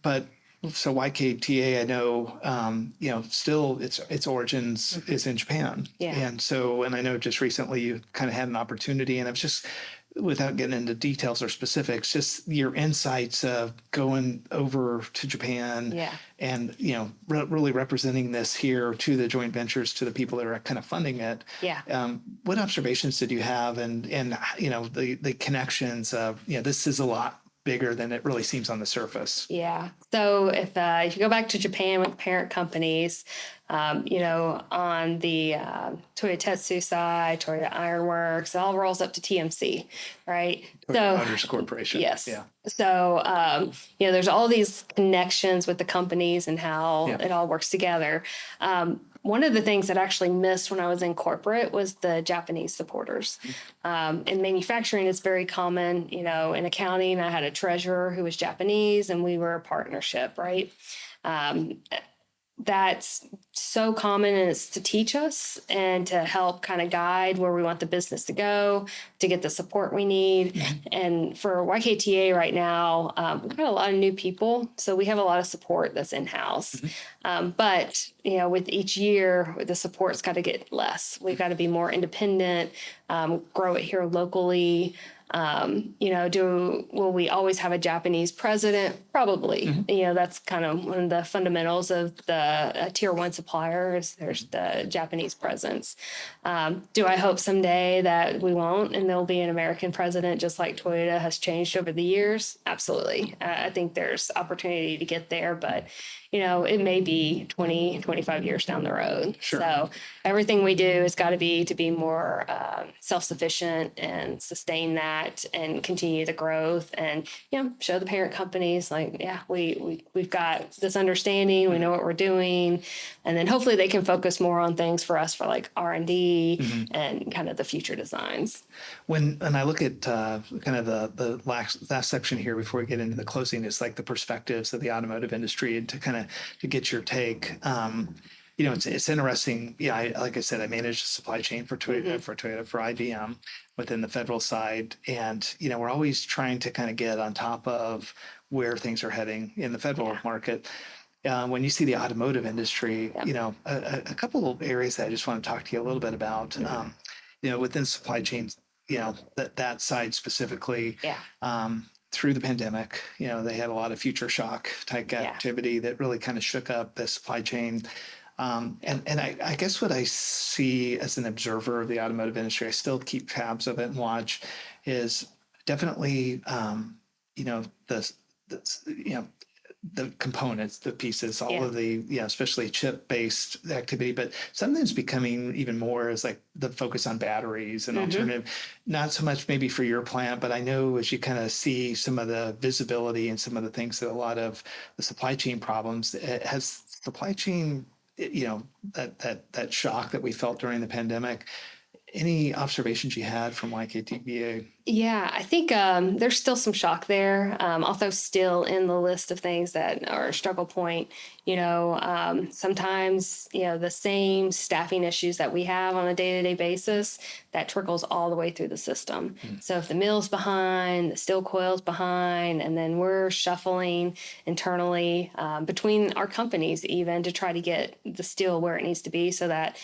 But so YKTA, I know, still its origins is in Japan. And I know just recently you kind of had an opportunity, and I was just without getting into details or specifics, just your insights of going over to Japan and, really representing this here to the joint ventures, to the people that are kind of funding it. What observations did you have and the connections of, this is a lot bigger than it really seems on the surface? Yeah. So if you go back to Japan with parent companies, on the Toyota Tetsu side, Toyota Ironworks, it all rolls up to TMC, right? Toyota Motors Corporation. Yes. Yeah. So, there's all these connections with the companies and how it all works together. One of the things that I actually missed when I was in corporate was the Japanese supporters. In manufacturing, it's very common, in accounting, I had a treasurer who was Japanese and we were a partnership, right? That's so common, and it's to teach us and to help kind of guide where we want the business to go, to get the support we need. And for YKTA right now, we've got a lot of new people, so we have a lot of support that's in-house. But, with each year, the support's got to get less. We've got to be more independent, grow it here locally. Will we always have a Japanese president? Probably. That's kind of one of the fundamentals of the tier one supplier is there's the Japanese presence. Do I hope someday that we won't and there'll be an American president just like Toyota has changed over the years? Absolutely. I think there's opportunity to get there, but it may be 20, 25 years down the road. Sure. So everything we do has got to be more self-sufficient and sustain that and continue the growth and, show the parent companies like, we've got this understanding. We know what we're doing. And then hopefully they can focus more on things for us for like R&D and kind of the future designs. When I look at kind of the last section here before we get into the closing, is like the perspectives of the automotive industry and to get your take. It's interesting. Like I said, I manage the supply chain for Toyota, for IBM within the federal side. And, we're always trying to kind of get on top of where things are heading in the federal market. When you see the automotive industry, a couple of areas that I just want to talk to you a little bit about, within supply chains, that side specifically. Through the pandemic, they had a lot of future shock type activity that really kind of shook up the supply chain. And I guess what I see as an observer of the automotive industry, I still keep tabs of it and watch, is definitely, the components, the pieces, all of the, especially chip-based activity, but something's becoming even more is like the focus on batteries and alternative, not so much maybe for your plant, but I know as you kind of see some of the visibility and some of the things that a lot of the supply chain problems, it has supply chain, that shock that we felt during the pandemic. Any observations you had from YKTA? Yeah, I think there's still some shock there, although still in the list of things that are a struggle point. Sometimes, the same staffing issues that we have on a day-to-day basis, that trickles all the way through the system. So if the mill's behind, the steel coil's behind, and then we're shuffling internally between our companies even to try to get the steel where it needs to be so that,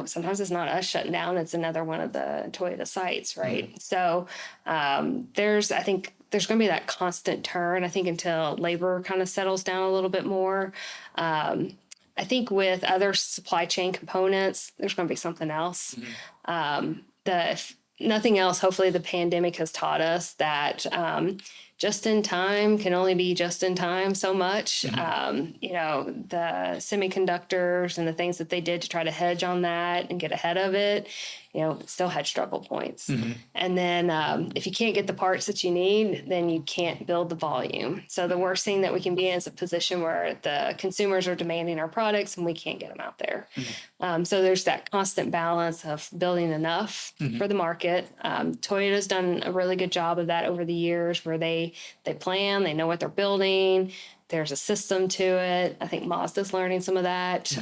sometimes it's not us shutting down, it's another one of the Toyota sites, right? So I think there's going to be that constant turn, I think, until labor kind of settles down a little bit more. I think with other supply chain components, there's going to be something else. If nothing else, hopefully the pandemic has taught us that just in time can only be just in time so much. The semiconductors and the things that they did to try to hedge on that and get ahead of it, still had struggle points. And then if you can't get the parts that you need, then you can't build the volume. So the worst thing that we can be in is a position where the consumers are demanding our products and we can't get them out there. So there's that constant balance of building enough for the market. Toyota's done a really good job of that over the years where they plan, they know what they're building. There's a system to it. I think Mazda's learning some of that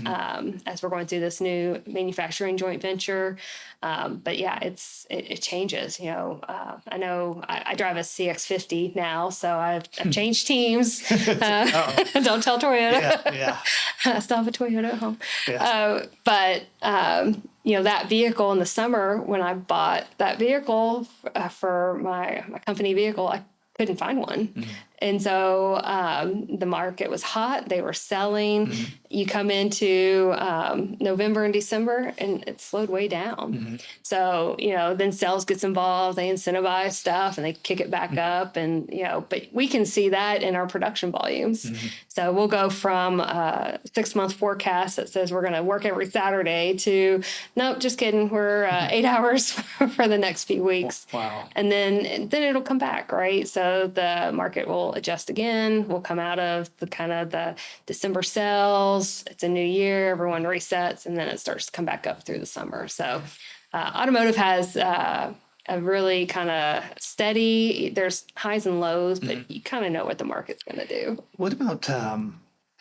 as we're going through this new manufacturing joint venture. But yeah, it changes. You know, I know I drive a CX-50 now, so I've changed teams. Don't tell Toyota. Yeah. I still have a Toyota at home. Yeah. But you know, that vehicle in the summer when I bought that vehicle for my company vehicle, I couldn't find one. And so the market was hot. They were selling. You come into November and December and it slowed way down. So, you know, then sales gets involved. They incentivize stuff and they kick it back up. And, you know, but we can see that in our production volumes. So we'll go from a 6-month forecast that says we're going to work every Saturday to, nope, just kidding. We're 8 hours for the next few weeks. Wow. And then it'll come back, right? So the market will adjust again. We'll come out of the December sales. It's a new year. Everyone resets, and then it starts to come back up through the summer. So automotive has a really kind of steady, there's highs and lows, but you kind of know what the market's going to do. What about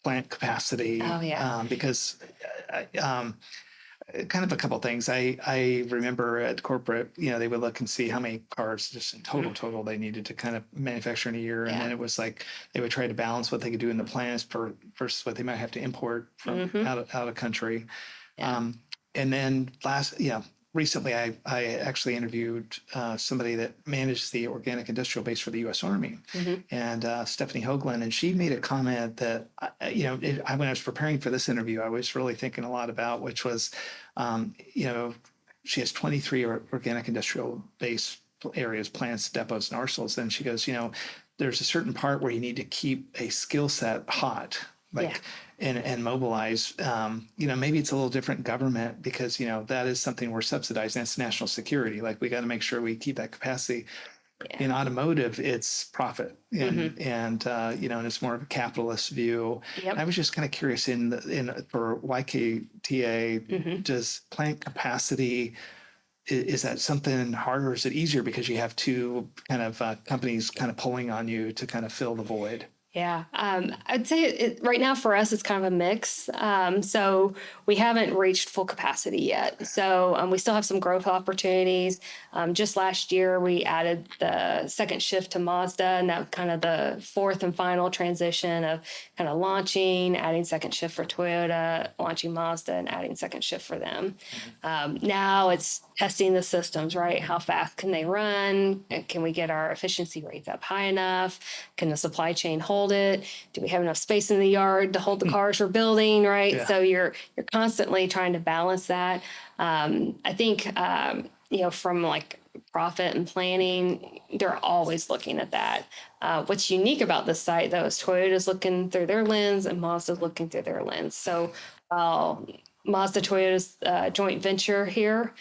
plant capacity? Oh, yeah. Because kind of a couple of things. I remember at corporate, you know, they would look and see how many cars just in total they needed to kind of manufacture in a year. And then it was like they would try to balance what they could do in the plants versus what they might have to import from out of country. Yeah. And then recently I actually interviewed somebody that manages the organic industrial base for the U.S. Army, and Stephanie Hoagland, and she made a comment that, when I was preparing for this interview, I was really thinking a lot about, which was, she has 23 organic industrial base areas, plants, depots, and arsenals. And she goes, there's a certain part where you need to keep a skill set hot, and mobilize. Maybe it's a little different government because, that is something we're subsidizing. That's national security. Like, we got to make sure we keep that capacity. In automotive, it's profit, and it's more of a capitalist view. Yep. I was just kind of curious for YKTA, does plant capacity, is that something harder, or is it easier because you have two kind of companies kind of pulling on you to kind of fill the void? Yeah, I'd say right now for us, it's kind of a mix. So we haven't reached full capacity yet. So we still have some growth opportunities. Just last year, we added the second shift to Mazda, and that was kind of the fourth and final transition of kind of launching, adding second shift for Toyota, launching Mazda, and adding second shift for them. Now it's testing the systems, right? How fast can they run? Can we get our efficiency rates up high enough? Can the supply chain hold it? Do we have enough space in the yard to hold the cars we're building, right? Yeah. So you're constantly trying to balance that. I think, from like profit and planning, they're always looking at that. What's unique about this site, though, is Toyota's looking through their lens and Mazda's looking through their lens. So Mazda Toyota's joint venture here,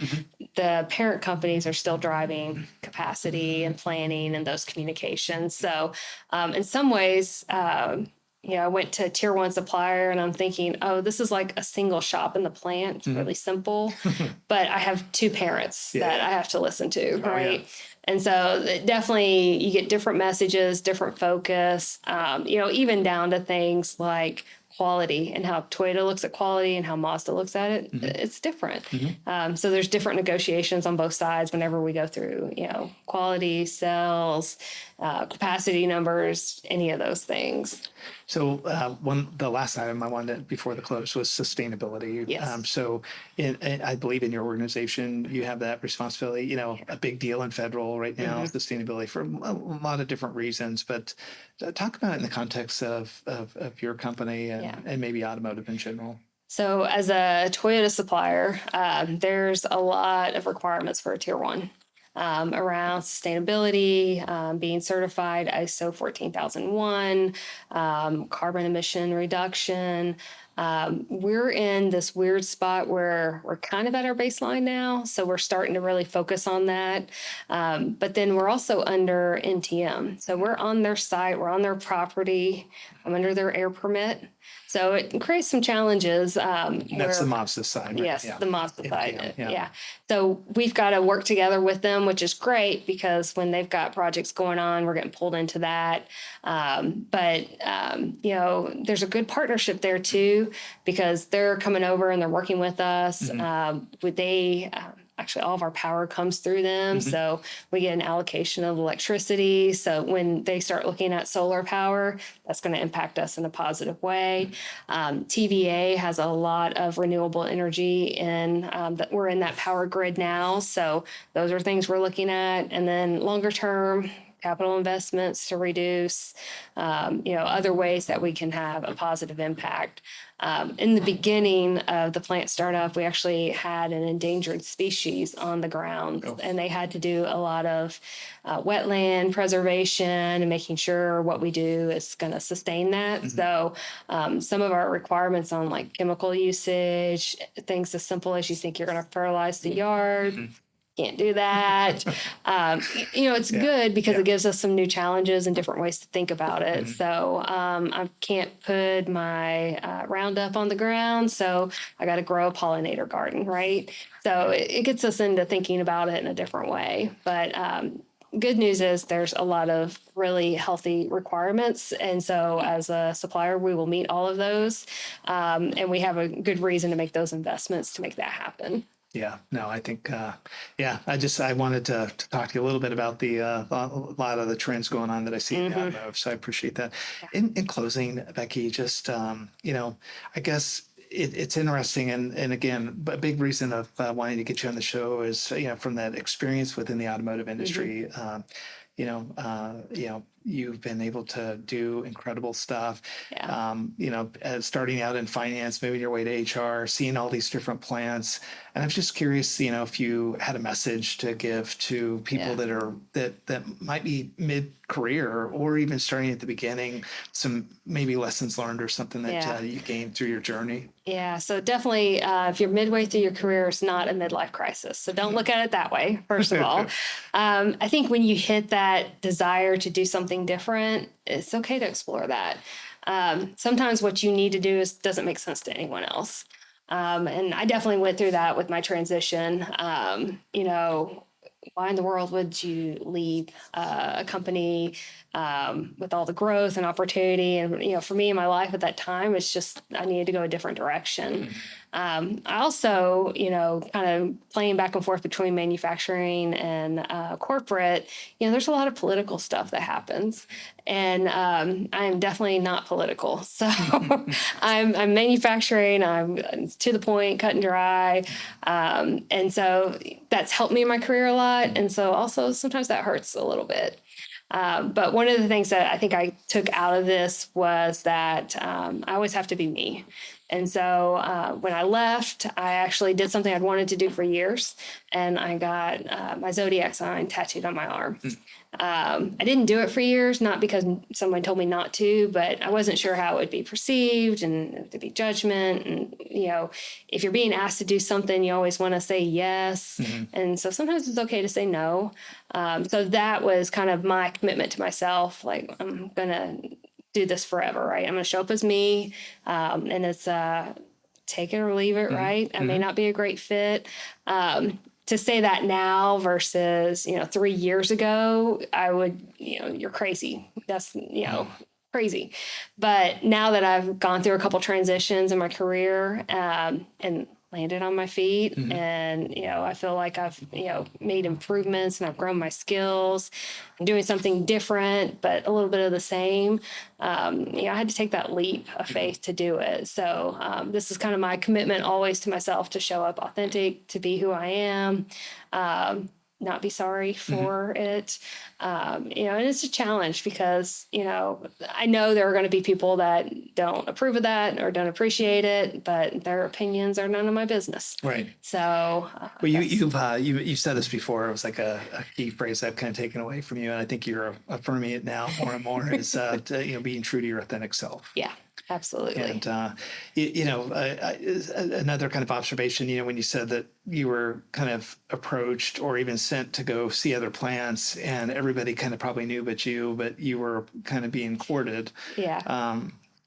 the parent companies are still driving capacity and planning and those communications. So in some ways, I went to a tier one supplier and I'm thinking, oh, this is like a single shop in the plant. It's really simple, but I have two parents that I have to listen to, right? Yeah. And so definitely you get different messages, different focus, even down to things like quality and how Toyota looks at quality and how Mazda looks at it. It's different. So there's different negotiations on both sides whenever we go through, quality, sales, capacity numbers, any of those things. So the last item I wanted before the close was sustainability. Yes. So I believe in your organization, you have that responsibility, a big deal in federal right now, sustainability for a lot of different reasons, but talk about it in the context of your company and maybe automotive in general. So as a Toyota supplier, there's a lot of requirements for a tier one. Around sustainability, being certified ISO 14001, carbon emission reduction, We're in this weird spot where we're kind of at our baseline now. So we're starting to really focus on that. But then we're also under NTM. So we're on their site, we're on their property, I'm under their air permit. So it creates some challenges. That's the Mazda side, right? Yes, Yeah. the Mazda side. Yeah. Yeah. So we've got to work together with them, which is great because when they've got projects going on, we're getting pulled into that. There's a good partnership there too, because they're coming over and they're working with us. Actually, all of our power comes through them. So we get an allocation of electricity. So when they start looking at solar power, that's going to impact us in a positive way. TVA has a lot of renewable energy and that we're in that power grid now. So those are things we're looking at. And then longer term, capital investments to reduce, other ways that we can have a positive impact. In the beginning of the plant startup, we actually had an endangered species on the ground, and they had to do a lot of wetland preservation and making sure what we do is going to sustain that. So some of our requirements on like chemical usage, things as simple as you think you're going to fertilize the yard, can't do that. It's good because it gives us some new challenges and different ways to think about it. So I can't put my Roundup on the ground, so I got to grow a pollinator garden, right? So it gets us into thinking about it in a different way. But good news is there's a lot of really healthy requirements. And so as a supplier, we will meet all of those. And we have a good reason to make those investments to make that happen. Yeah, no, I think, I wanted to talk to you a little bit about a lot of the trends going on that I see in the automotive. So I appreciate that. In closing, Becky, just, I guess it's interesting. And again, a big reason of wanting to get you on the show is, from that experience within the automotive industry, you've been able to do incredible stuff. Starting out in finance, moving your way to HR, seeing all these different plants. And I'm just curious, if you had a message to give to people that might be mid-career or even starting at the beginning, some maybe lessons learned or something that you gained through your journey. Yeah, so definitely, if you're midway through your career, it's not a midlife crisis. So don't look at it that way, first of all. I think when you hit that desire to do something different, it's okay to explore that. Sometimes what you need to do doesn't make sense to anyone else. And I definitely went through that with my transition. Why in the world would you leave a company with all the growth and opportunity? And, for me in my life at that time, it's just I needed to go a different direction. I also, kind of playing back and forth between manufacturing and corporate, there's a lot of political stuff that happens. And I am definitely not political. So I'm manufacturing, I'm to the point, cut and dry. And so that's helped me in my career a lot. And so also sometimes that hurts a little bit. But one of the things that I think I took out of this was that I always have to be me. And so when I left, I actually did something I'd wanted to do for years, and I got my zodiac sign tattooed on my arm. I didn't do it for years, not because someone told me not to, but I wasn't sure how it would be perceived and there'd be judgment. And, if you're being asked to do something, you always want to say yes. And so sometimes it's okay to say no. So that was kind of my commitment to myself. Like, I'm going to do this forever, right? I'm going to show up as me. And it's take it or leave it, right? I may not be a great fit. To say that now versus, 3 years ago, I would, you're crazy. That's, crazy. But now that I've gone through a couple transitions in my career and landed on my feet and, I feel like I've, made improvements and I've grown my skills. I'm doing something different, but a little bit of the same. I had to take that leap of faith to do it. So this is kind of my commitment always to myself to show up authentic, to be who I am, not be sorry for it. And it's a challenge because, I know there are going to be people that don't approve of that or don't appreciate it, but their opinions are none of my business. Right. So, well, you've said this before. It was like a key phrase I've kind of taken away from you, and I think you're affirming it now more and more. Is being true to your authentic self. Yeah. Absolutely. And, another kind of observation, when you said that you were kind of approached or even sent to go see other plants and everybody kind of probably knew but you were kind of being courted. Yeah.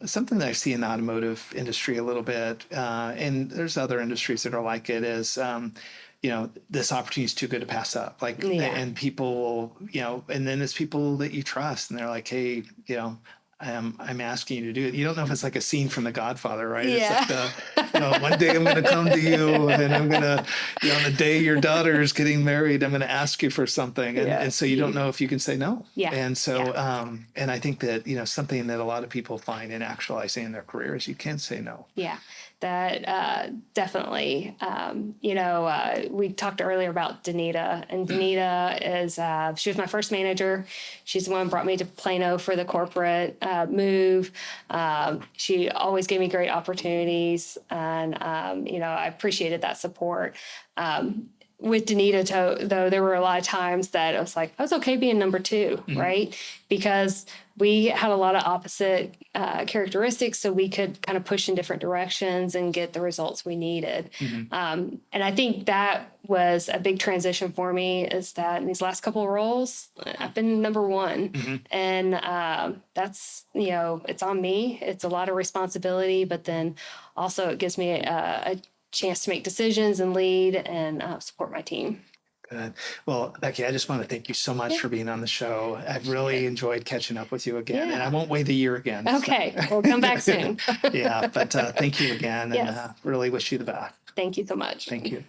Something that I see in the automotive industry a little bit, and there's other industries that are like it, is, this opportunity is too good to pass up. And people, and then it's people that you trust and they're like, hey, I'm asking you to do it. You don't know if it's like a scene from The Godfather, right? Yeah. It's like one day I'm going to come to you and I'm going to, on the day your daughter is getting married, I'm going to ask you for something. And so you don't know if you can say no. Yeah. And so, and I think that, something that a lot of people find in actualizing in their career is you can say no. Yeah, that definitely. We talked earlier about Danita, and Danita is she was my first manager. She's the one who brought me to Plano for the corporate move. She always gave me great opportunities, and I appreciated that support. With Danita, though, there were a lot of times that I was like, I was okay being number two, right? Because we had a lot of opposite characteristics, so we could kind of push in different directions and get the results we needed. And I think that was a big transition for me, is that in these last couple of roles, I've been number one. And that's, it's on me. It's a lot of responsibility, but then also it gives me a chance to make decisions and lead and support my team. Good. Well, Becky, I just want to thank you so much for being on the show. I've really enjoyed catching up with you again, and I won't wait a year again. Okay. We'll come back soon. Yeah, but thank you again, Yes. and really wish you the best. Thank you so much. Thank you.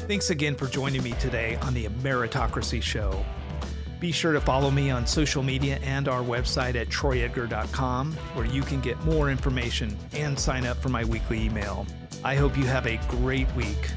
Thanks again for joining me today on the Meritocracy Show. Be sure to follow me on social media and our website at troyedgar.com, where you can get more information and sign up for my weekly email. I hope you have a great week.